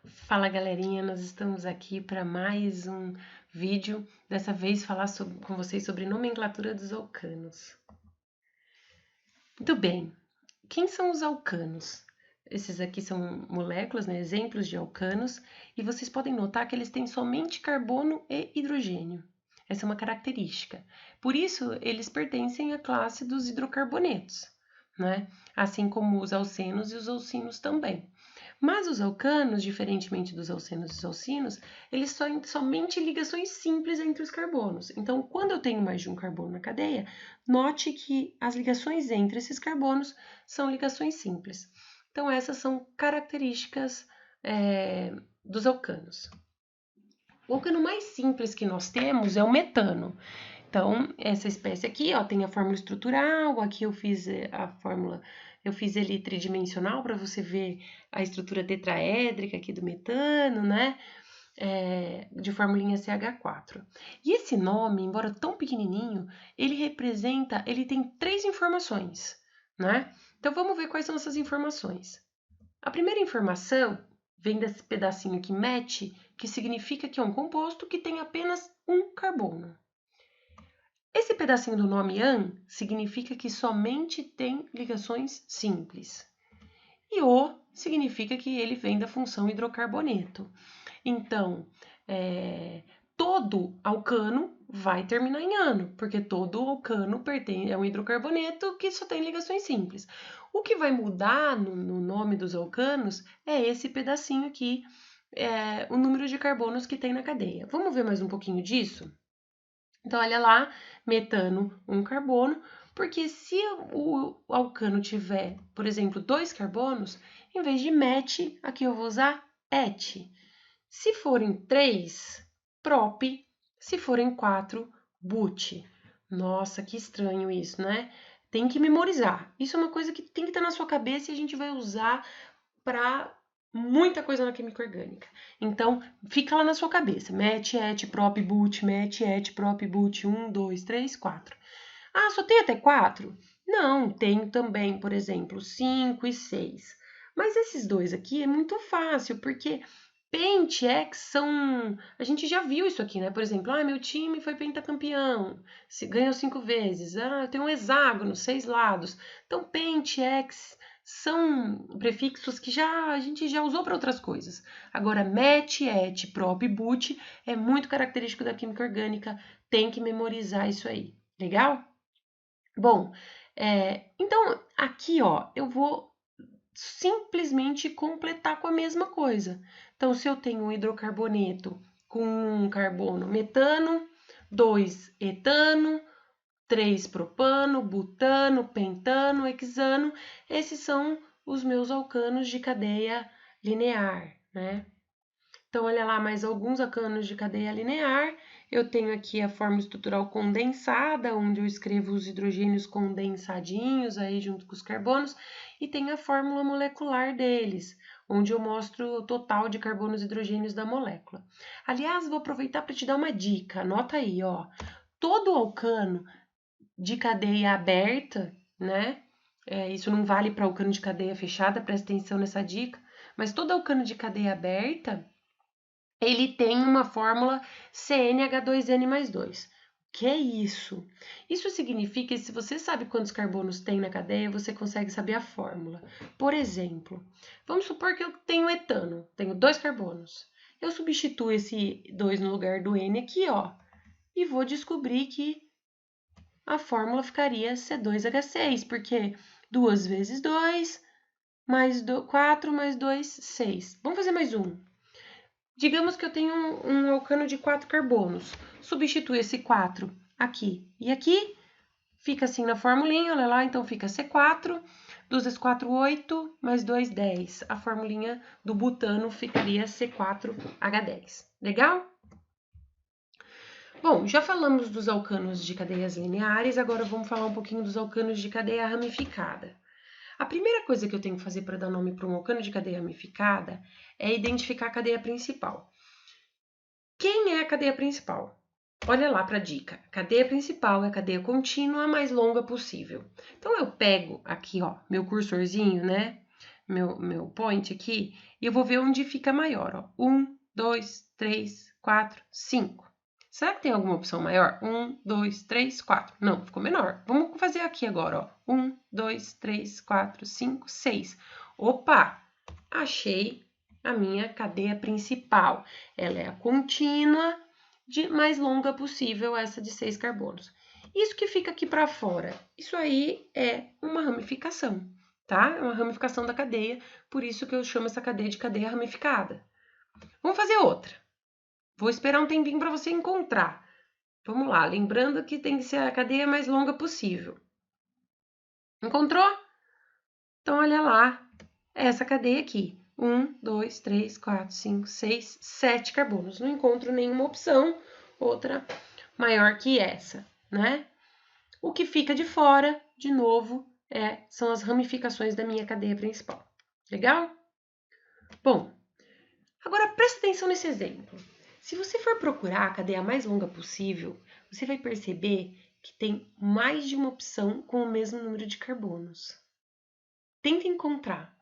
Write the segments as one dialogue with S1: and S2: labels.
S1: Fala galerinha, nós estamos aqui para mais um vídeo, dessa vez falar com vocês sobre nomenclatura dos alcanos. Muito bem, quem são os alcanos? Esses aqui são moléculas, né, exemplos de alcanos, e vocês podem notar que eles têm somente carbono e hidrogênio. Essa é uma característica. Por isso, eles pertencem à classe dos hidrocarbonetos, né? Assim como os alcenos e os alcinos também. Mas os alcanos, diferentemente dos alcenos e dos alcinos, eles têm somente ligações simples entre os carbonos. Então, quando eu tenho mais de um carbono na cadeia, note que as ligações entre esses carbonos são ligações simples. Então, essas são características dos alcanos. O alcano mais simples que nós temos é o metano. Então, essa espécie aqui, ó, tem a fórmula estrutural, aqui eu fiz a fórmula, eu fiz ele tridimensional para você ver a estrutura tetraédrica aqui do metano, né? De formulinha CH4. E esse nome, embora tão pequenininho, ele tem 3 informações, né? Então, vamos ver quais são essas informações. A primeira informação vem desse pedacinho que mete, que significa que é um composto que tem apenas um carbono. Esse pedacinho do nome an significa que somente tem ligações simples. E o significa que ele vem da função hidrocarboneto. Então, todo alcano vai terminar em ano, porque todo alcano é um hidrocarboneto que só tem ligações simples. O que vai mudar no nome dos alcanos é esse pedacinho aqui, o número de carbonos que tem na cadeia. Vamos ver mais um pouquinho disso? Então, olha lá, metano, um carbono, porque se o alcano tiver, por exemplo, 2 carbonos, em vez de met, aqui eu vou usar et. Se forem 3, prop. Se forem 4, but. Nossa, que estranho isso, né? Tem que memorizar. Isso é uma coisa que tem que estar na sua cabeça e a gente vai usar para muita coisa na química orgânica. Então, fica lá na sua cabeça. Met, et, prop, but, met, et, prop, but, 1, 2, 3, 4. Ah, só tem até 4? Não, tenho também, por exemplo, 5 e 6. Mas esses dois aqui é muito fácil, porque Pent, X são... A gente já viu isso aqui, né? Por exemplo, meu time foi pentacampeão, ganhou 5 vezes. Eu tenho um hexágono, 6 lados. Então, Pent, X são prefixos que a gente já usou para outras coisas. Agora, met, et, prop, but é muito característico da química orgânica. Tem que memorizar isso aí. Legal? Bom, então aqui, ó, eu vou simplesmente completar com a mesma coisa. Então, se eu tenho um hidrocarboneto com um carbono metano, 2 etano, 3 propano, butano, pentano, hexano, esses são os meus alcanos de cadeia linear, né? Então, olha lá mais alguns alcanos de cadeia linear. Eu tenho aqui a fórmula estrutural condensada, onde eu escrevo os hidrogênios condensadinhos aí junto com os carbonos, e tem a fórmula molecular deles, onde eu mostro o total de carbonos e hidrogênios da molécula. Aliás, vou aproveitar para te dar uma dica, anota aí, ó. Todo alcano de cadeia aberta, né? Isso não vale para alcano de cadeia fechada, presta atenção nessa dica, mas todo alcano de cadeia aberta ele tem uma fórmula CnH2n mais 2. O que é isso? Isso significa que se você sabe quantos carbonos tem na cadeia, você consegue saber a fórmula. Por exemplo, vamos supor que eu tenho etano, tenho 2 carbonos. Eu substituo esse 2 no lugar do N aqui, ó, e vou descobrir que a fórmula ficaria C2H6, porque 2 vezes 2, mais 4 mais 2, 6. Vamos fazer mais um. Digamos que eu tenho um alcano de 4 carbonos. Substituo esse 4 aqui e aqui. Fica assim na formulinha, olha lá, então fica C4, 2 vezes 4, 8, mais 2, 10. A formulinha do butano ficaria C4H10. Legal? Bom, já falamos dos alcanos de cadeias lineares, agora vamos falar um pouquinho dos alcanos de cadeia ramificada. A primeira coisa que eu tenho que fazer para dar nome para um alcano de cadeia ramificada é identificar a cadeia principal. Quem é a cadeia principal? Olha lá para a dica. A cadeia principal é a cadeia contínua a mais longa possível. Então, eu pego aqui, ó, meu cursorzinho, né? meu point aqui e eu vou ver onde fica maior, ó. 1, 2, 3, 4, 5. Será que tem alguma opção maior? 1, 2, 3, 4. Não, ficou menor. Vamos fazer aqui agora, ó. 1, 2, 3, 4, 5, 6. Opa! Achei a minha cadeia principal. Ela é a contínua de mais longa possível, essa de 6 carbonos. Isso que fica aqui para fora, isso aí é uma ramificação, tá? É uma ramificação da cadeia, por isso que eu chamo essa cadeia de cadeia ramificada. Vamos fazer outra. Vou esperar um tempinho para você encontrar. Vamos lá, lembrando que tem que ser a cadeia mais longa possível. Encontrou? Então, olha lá, essa cadeia aqui. 1, 2, 3, 4, 5, 6, 7 carbonos. Não encontro nenhuma opção, outra maior que essa, né? O que fica de fora, de novo, são as ramificações da minha cadeia principal. Legal? Bom, agora presta atenção nesse exemplo. Se você for procurar a cadeia mais longa possível, você vai perceber que tem mais de uma opção com o mesmo número de carbonos. Tenta encontrar.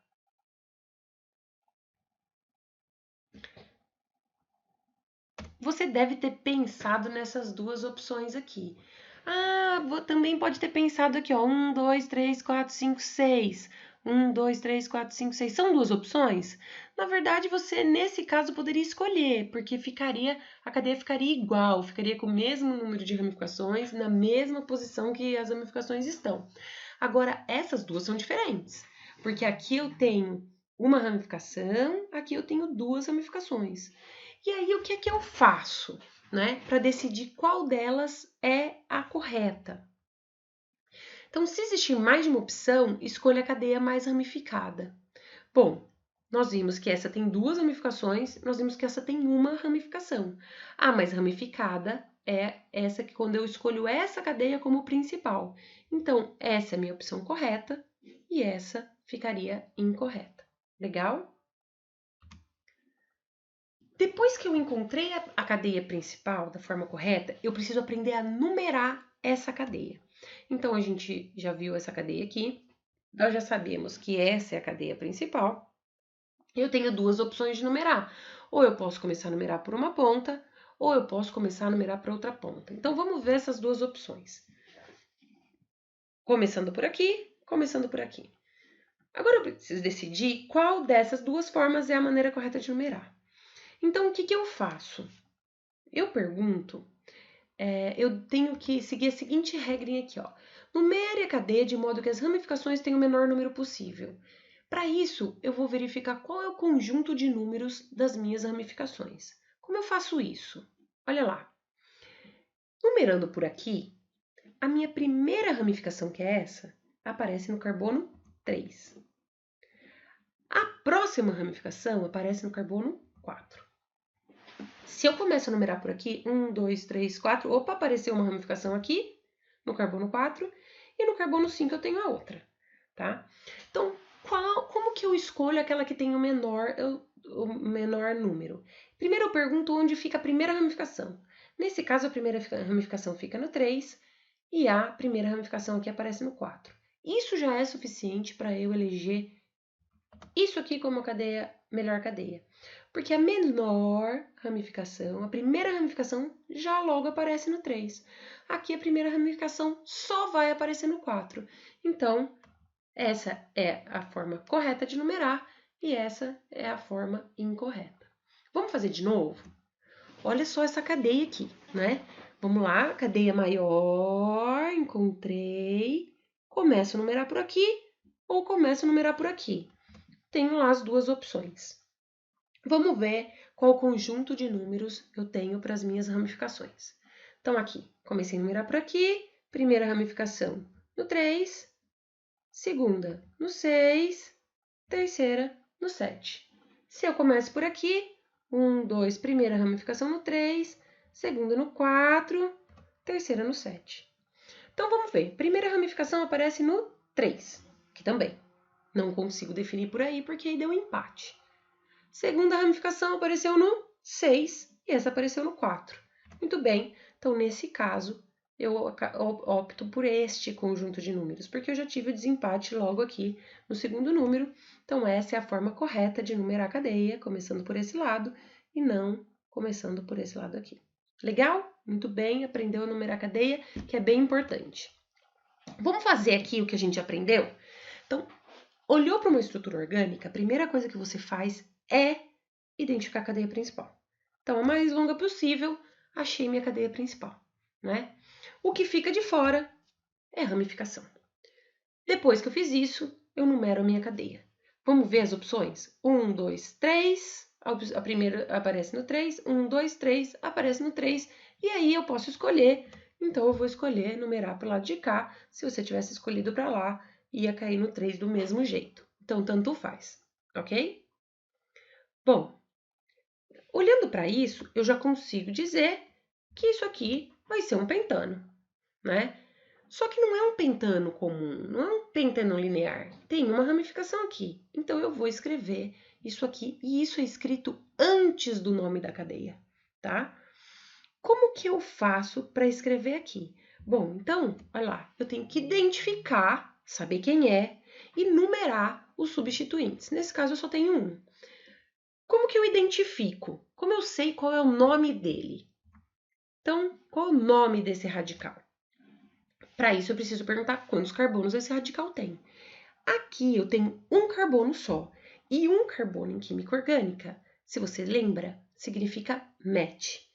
S1: Você deve ter pensado nessas duas opções aqui. Ah, também pode ter pensado aqui, ó, 1, 2, 3, 4, 5, 6. 1, 2, 3, 4, 5, 6. São duas opções? Na verdade, você, nesse caso, poderia escolher, porque a cadeia ficaria igual, ficaria com o mesmo número de ramificações, na mesma posição que as ramificações estão. Agora, essas duas são diferentes, porque aqui eu tenho uma ramificação, aqui eu tenho duas ramificações. E aí, o que é que eu faço, né, para decidir qual delas é a correta? Então, se existir mais de uma opção, escolha a cadeia mais ramificada. Bom, nós vimos que essa tem duas ramificações, nós vimos que essa tem uma ramificação. A mais ramificada é essa que quando eu escolho essa cadeia como principal. Então, essa é a minha opção correta e essa ficaria incorreta. Legal? Depois que eu encontrei a cadeia principal da forma correta, eu preciso aprender a numerar essa cadeia. Então, a gente já viu essa cadeia aqui, nós já sabemos que essa é a cadeia principal. Eu tenho duas opções de numerar. Ou eu posso começar a numerar por uma ponta, ou eu posso começar a numerar por outra ponta. Então, vamos ver essas duas opções. Começando por aqui, começando por aqui. Agora eu preciso decidir qual dessas duas formas é a maneira correta de numerar. Então, o que eu faço? Eu pergunto, eu tenho que seguir a seguinte regrinha aqui, ó. Numere a cadeia de modo que as ramificações tenham o menor número possível. Para isso, eu vou verificar qual é o conjunto de números das minhas ramificações. Como eu faço isso? Olha lá. Numerando por aqui, a minha primeira ramificação, que é essa, aparece no carbono 3. A próxima ramificação aparece no carbono 4. Se eu começo a numerar por aqui, 1, 2, 3, 4, opa, apareceu uma ramificação aqui, no carbono 4, e no carbono 5 eu tenho a outra, tá? Então, como que eu escolho aquela que tem o menor número? Primeiro eu pergunto onde fica a primeira ramificação. Nesse caso, a primeira ramificação fica no 3, e a primeira ramificação aqui aparece no 4. Isso já é suficiente para eu eleger isso aqui como melhor cadeia. Porque a menor ramificação, a primeira ramificação, já logo aparece no 3. Aqui a primeira ramificação só vai aparecer no 4. Então, essa é a forma correta de numerar e essa é a forma incorreta. Vamos fazer de novo? Olha só essa cadeia aqui, né? Vamos lá, cadeia maior, encontrei. Começo a numerar por aqui ou começo a numerar por aqui. Tenho lá as duas opções. Vamos ver qual conjunto de números eu tenho para as minhas ramificações. Então, aqui, comecei a numerar por aqui, primeira ramificação no 3, segunda no 6, terceira no 7. Se eu começo por aqui, 1, 2, primeira ramificação no 3, segunda no 4, terceira no 7. Então, vamos ver. Primeira ramificação aparece no 3, que também não consigo definir por aí, porque aí deu um empate. Segunda ramificação apareceu no 6 e essa apareceu no 4. Muito bem, então nesse caso, eu opto por este conjunto de números, porque eu já tive o desempate logo aqui no segundo número. Então, essa é a forma correta de numerar a cadeia, começando por esse lado e não começando por esse lado aqui. Legal? Muito bem, aprendeu a numerar a cadeia, que é bem importante. Vamos fazer aqui o que a gente aprendeu? Então, olhou para uma estrutura orgânica, a primeira coisa que você faz é identificar a cadeia principal. Então, a mais longa possível, achei minha cadeia principal, né? O que fica de fora é ramificação. Depois que eu fiz isso, eu numero a minha cadeia. Vamos ver as opções? 1, 2, 3. A primeira aparece no 3. 1, 2, 3 aparece no 3. E aí eu posso escolher. Então, eu vou escolher numerar para o lado de cá. Se você tivesse escolhido para lá, ia cair no 3 do mesmo jeito. Então, tanto faz, ok? Bom, olhando para isso, eu já consigo dizer que isso aqui vai ser um pentano, né? Só que não é um pentano comum, não é um pentano linear. Tem uma ramificação aqui. Então, eu vou escrever isso aqui, e isso é escrito antes do nome da cadeia, tá? Como que eu faço para escrever aqui? Bom, então, olha lá, eu tenho que identificar, saber quem é, e numerar os substituintes. Nesse caso, eu só tenho um. Como que eu identifico? Como eu sei qual é o nome dele? Então, qual é o nome desse radical? Para isso, eu preciso perguntar quantos carbonos esse radical tem. Aqui eu tenho um carbono só, e um carbono em química orgânica, se você lembra, significa met.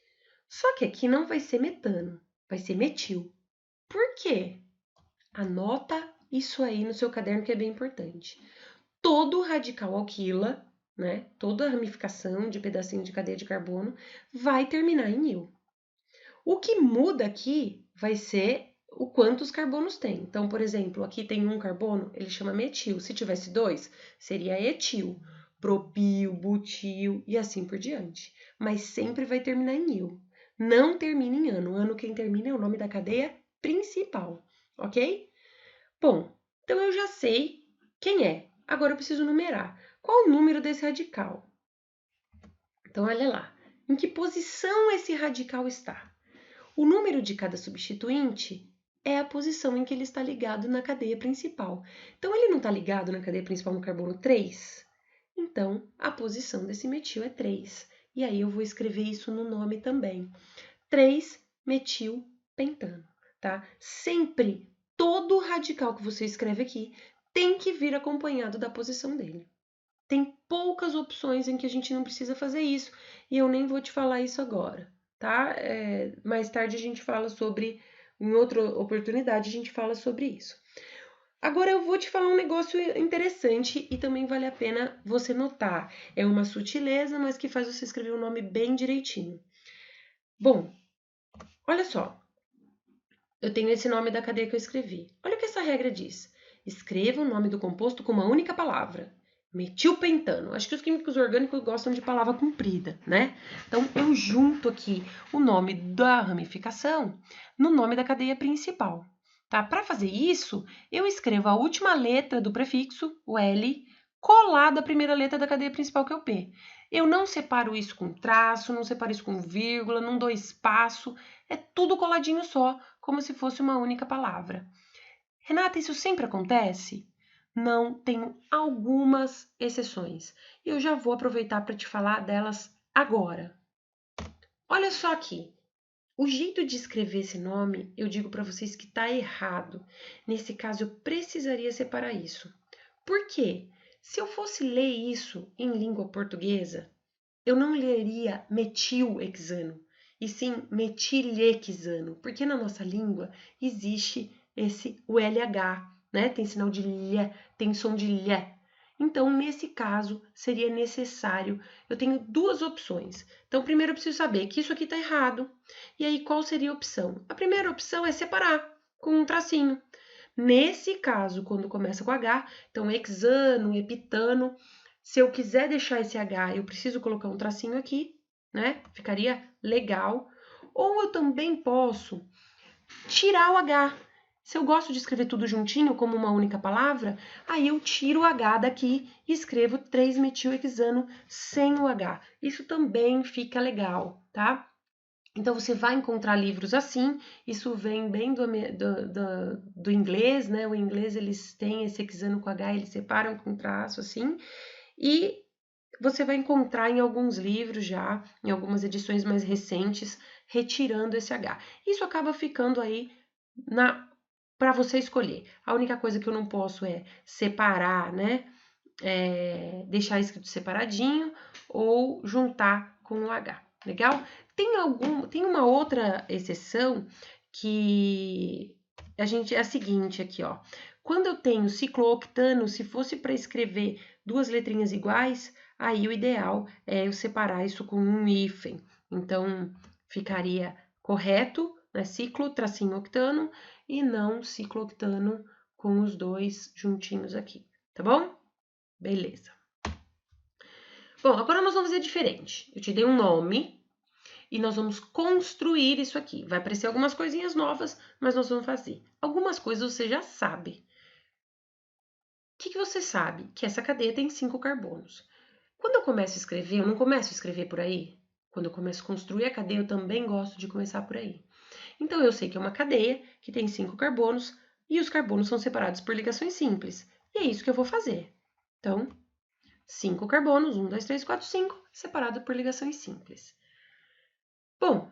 S1: Só que aqui não vai ser metano, vai ser metil. Por quê? Anota isso aí no seu caderno que é bem importante. Todo radical alquila, né, toda ramificação de pedacinho de cadeia de carbono, vai terminar em il. O que muda aqui vai ser o quantos carbonos tem. Então, por exemplo, aqui tem um carbono, ele chama metil. Se tivesse dois, seria etil, propil, butil e assim por diante. Mas sempre vai terminar em il. Não termina em ano. Ano quem termina é o nome da cadeia principal, ok? Bom, então eu já sei quem é. Agora eu preciso numerar. Qual o número desse radical? Então, olha lá. Em que posição esse radical está? O número de cada substituinte é a posição em que ele está ligado na cadeia principal. Então, ele não está ligado na cadeia principal no carbono 3? Então, a posição desse metil é 3. E aí, eu vou escrever isso no nome também. 3-metilpentano, tá? Sempre, todo radical que você escreve aqui tem que vir acompanhado da posição dele. Tem poucas opções em que a gente não precisa fazer isso, e eu nem vou te falar isso agora, tá? Mais tarde a gente fala sobre, em outra oportunidade, a gente fala sobre isso. Agora eu vou te falar um negócio interessante e também vale a pena você notar. É uma sutileza, mas que faz você escrever o nome bem direitinho. Bom, olha só. Eu tenho esse nome da cadeia que eu escrevi. Olha o que essa regra diz. Escreva o nome do composto com uma única palavra. Metilpentano. Acho que os químicos orgânicos gostam de palavra comprida, né? Então, eu junto aqui o nome da ramificação no nome da cadeia principal, tá? Para fazer isso, eu escrevo a última letra do prefixo, o L, colada à primeira letra da cadeia principal, que é o P. Eu não separo isso com traço, não separo isso com vírgula, não dou espaço, é tudo coladinho só, como se fosse uma única palavra. Renata, isso sempre acontece? Não, tenho algumas exceções. E eu já vou aproveitar para te falar delas agora. Olha só aqui. O jeito de escrever esse nome, eu digo para vocês que está errado. Nesse caso, eu precisaria separar isso. Por quê? Se eu fosse ler isso em língua portuguesa, eu não leria metilhexano, e sim metilhexano, porque na nossa língua existe o LH, né? Tem sinal de lhe, tem som de lhe. Então, nesse caso, seria necessário, eu tenho duas opções. Então, primeiro eu preciso saber que isso aqui está errado. E aí, qual seria a opção? A primeira opção é separar com um tracinho. Nesse caso, quando começa com H, então hexano, epitano, se eu quiser deixar esse H, eu preciso colocar um tracinho aqui, né? Ficaria legal. Ou eu também posso tirar o H. Se eu gosto de escrever tudo juntinho, como uma única palavra, aí eu tiro o H daqui e escrevo 3-metilhexano sem o H. Isso também fica legal, tá? Então, você vai encontrar livros assim, isso vem bem do inglês, né? O inglês, eles têm esse hexano com H, eles separam com traço assim, e você vai encontrar em alguns livros já, em algumas edições mais recentes, retirando esse H. Isso acaba ficando aí para você escolher. A única coisa que eu não posso é separar, né? Deixar escrito separadinho ou juntar com o H. Legal? Tem uma outra exceção que é a seguinte aqui, ó. Quando eu tenho ciclooctano, se fosse para escrever duas letrinhas iguais, aí o ideal é eu separar isso com um hífen. Então, ficaria correto, né, ciclo-octano e não ciclooctano com os dois juntinhos aqui, tá bom? Beleza. Bom, agora nós vamos fazer diferente. Eu te dei um nome e nós vamos construir isso aqui. Vai aparecer algumas coisinhas novas, mas nós vamos fazer. Algumas coisas você já sabe. O que você sabe? Que essa cadeia tem 5 carbonos. Quando eu começo a escrever, eu não começo a escrever por aí. Quando eu começo a construir a cadeia, eu também gosto de começar por aí. Então, eu sei que é uma cadeia que tem 5 carbonos e os carbonos são separados por ligações simples. E é isso que eu vou fazer. Então, 5 carbonos, 1, 2, 3, 4, 5, separado por ligações simples. Bom,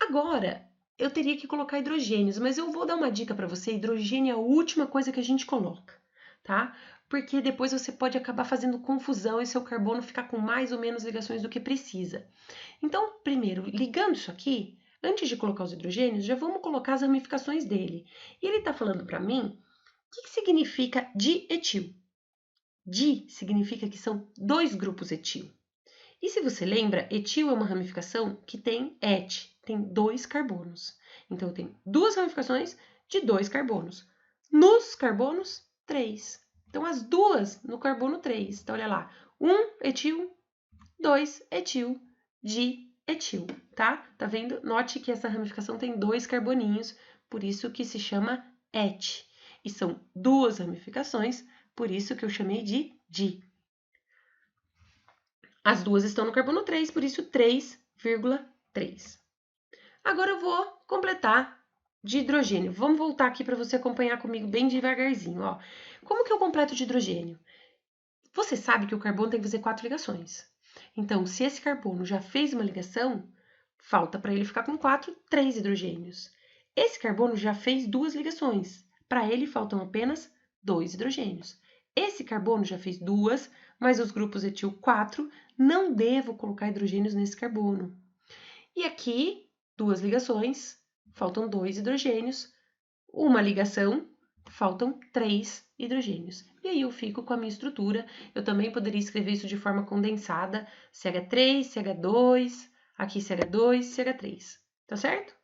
S1: agora eu teria que colocar hidrogênios, mas eu vou dar uma dica para você: hidrogênio é a última coisa que a gente coloca, tá? Porque depois você pode acabar fazendo confusão e seu carbono ficar com mais ou menos ligações do que precisa. Então, primeiro, ligando isso aqui, antes de colocar os hidrogênios, já vamos colocar as ramificações dele. E ele está falando para mim o que significa dietil. Di significa que são 2 grupos etil. E se você lembra, etil é uma ramificação que tem et, tem 2 carbonos. Então, eu tenho 2 ramificações de 2 carbonos. Nos carbonos, 3. Então, as duas no carbono 3. Então, olha lá. 1 etil, 2 etil, dietil, tá? Tá vendo? Note que essa ramificação tem 2 carboninhos, por isso que se chama et. E são 2 ramificações, por isso que eu chamei de di. As duas estão no carbono 3, por isso 3,3. Agora eu vou completar de hidrogênio. Vamos voltar aqui para você acompanhar comigo bem devagarzinho. Ó. Como que eu completo de hidrogênio? Você sabe que o carbono tem que fazer 4 ligações. Então, se esse carbono já fez uma ligação, falta para ele ficar com 3 hidrogênios. Esse carbono já fez 2 ligações. Para ele faltam apenas 2 hidrogênios. Esse carbono já fez 2, mas os grupos etil 4, não devo colocar hidrogênios nesse carbono. E aqui, 2 ligações, faltam 2 hidrogênios. Uma ligação, faltam 3 hidrogênios. E aí eu fico com a minha estrutura. Eu também poderia escrever isso de forma condensada, CH3, CH2, aqui CH2, CH3. Tá certo?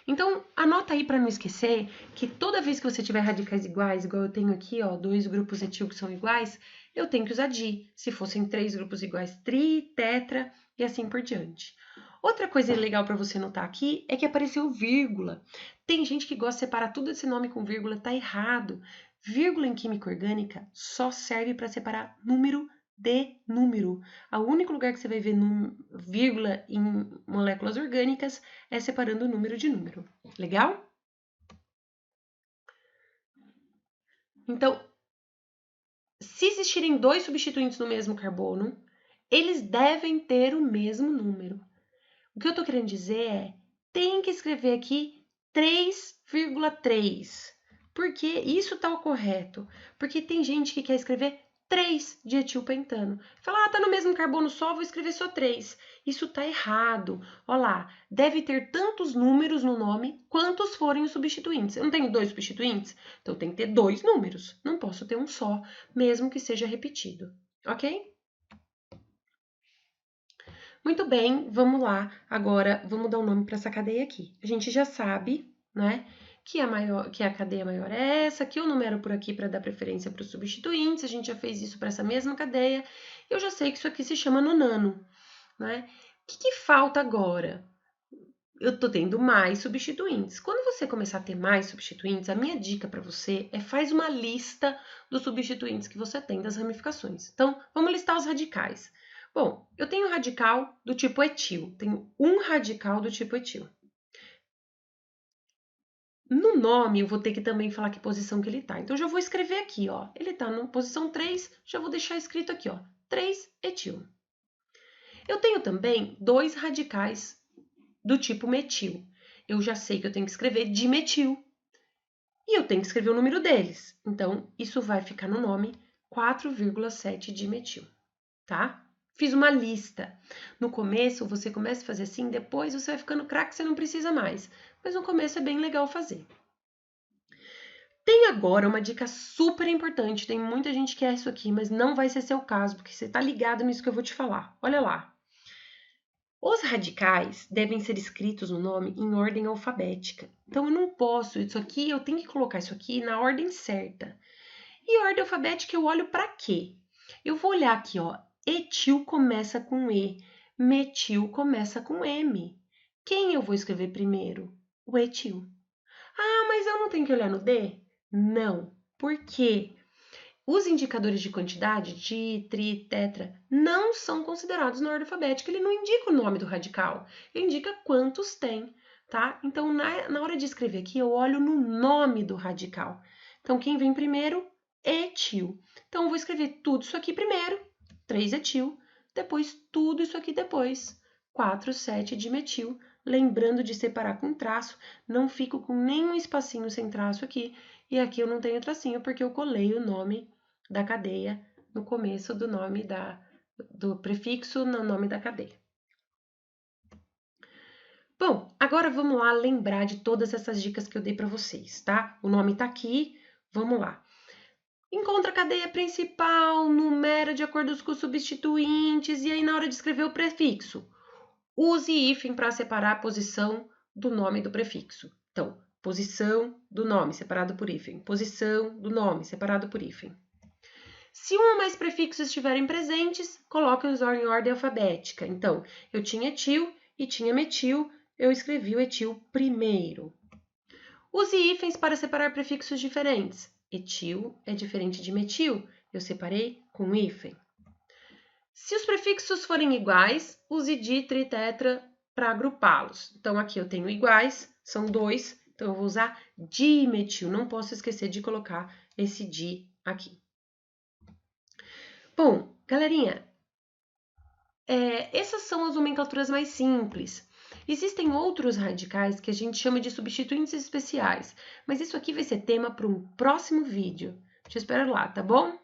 S1: Então, anota aí para não esquecer que toda vez que você tiver radicais iguais, igual eu tenho aqui, ó, 2 grupos etil que são iguais, eu tenho que usar di. Se fossem 3 grupos iguais, tri, tetra e assim por diante. Outra coisa legal para você notar aqui é que apareceu vírgula. Tem gente que gosta de separar tudo esse nome com vírgula, tá errado. Vírgula em química orgânica só serve para separar número de número. O único lugar que você vai ver vírgula em moléculas orgânicas é separando o número de número. Legal? Então, se existirem 2 substituintes no mesmo carbono, eles devem ter o mesmo número. O que eu estou querendo dizer é, tem que escrever aqui 3,3. Por que isso está o correto? Porque tem gente que quer escrever 3 de etilpentano. Fala, tá no mesmo carbono só, vou escrever só 3. Isso tá errado. Olha lá, deve ter tantos números no nome quantos forem os substituintes. Eu não tenho 2 substituintes? Então tem que ter 2 números. Não posso ter um só, mesmo que seja repetido. Ok? Muito bem, vamos lá. Agora, vamos dar um nome para essa cadeia aqui. A gente já sabe, né, que a cadeia maior é essa, que eu numero por aqui para dar preferência para os substituintes. A gente já fez isso para essa mesma cadeia. Eu já sei que isso aqui se chama nonano, né? O que falta agora? Eu tô tendo mais substituintes. Quando você começar a ter mais substituintes, a minha dica para você é faz uma lista dos substituintes que você tem das ramificações. Então, vamos listar os radicais. Bom, eu tenho radical do tipo etil, tenho um radical do tipo etil. No nome, eu vou ter que também falar que posição que ele está. Então, eu já vou escrever aqui, ó. Ele está na posição 3, já vou deixar escrito aqui, ó. 3-etil. Eu tenho também dois radicais do tipo metil. Eu já sei que eu tenho que escrever dimetil. E eu tenho que escrever o número deles. Então, isso vai ficar no nome 4,7-dimetil, tá? Fiz uma lista. No começo, você começa a fazer assim, depois você vai ficando craque, você não precisa mais. Mas no começo é bem legal fazer. Tem agora uma dica super importante, tem muita gente que quer isso aqui, mas não vai ser seu caso, porque você está ligado nisso que eu vou te falar. Olha lá. Os radicais devem ser escritos no nome em ordem alfabética. Então, eu não posso, isso aqui, eu tenho que colocar isso aqui na ordem certa. E ordem alfabética eu olho para quê? Eu vou olhar aqui, ó, etil começa com E, metil começa com M. Quem eu vou escrever primeiro? O etil. Ah, mas eu não tenho que olhar no D? Não. Por quê? Os indicadores de quantidade, di, tri, tetra, não são considerados na ordem alfabética. Ele não indica o nome do radical, ele indica quantos tem, tá? Então, na hora de escrever aqui, eu olho no nome do radical. Então, quem vem primeiro? Etil. Então, eu vou escrever tudo isso aqui primeiro, 3-etil, depois tudo isso aqui depois, 4,7-dimetil. Lembrando de separar com traço, não fico com nenhum espacinho sem traço aqui, e aqui eu não tenho tracinho porque eu colei o nome da cadeia no começo do nome do prefixo no nome da cadeia. Bom, agora vamos lá lembrar de todas essas dicas que eu dei para vocês, tá? O nome tá aqui, vamos lá. Encontra a cadeia principal, numera de acordo com os substituintes, e aí na hora de escrever o prefixo, use hífen para separar a posição do nome do prefixo. Então, posição do nome separado por hífen, posição do nome separado por hífen. Se um ou mais prefixos estiverem presentes, coloque-os em ordem alfabética. Então, eu tinha etil e tinha metil, eu escrevi o etil primeiro. Use hífens para separar prefixos diferentes. Etil é diferente de metil, eu separei com hífen. Se os prefixos forem iguais, use di, tri, tetra para agrupá-los. Então, aqui eu tenho iguais, são dois, então eu vou usar dimetil. Não posso esquecer de colocar esse di aqui. Bom, galerinha, essas são as nomenclaturas mais simples. Existem outros radicais que a gente chama de substituintes especiais, mas isso aqui vai ser tema para um próximo vídeo. Te espero lá, tá bom?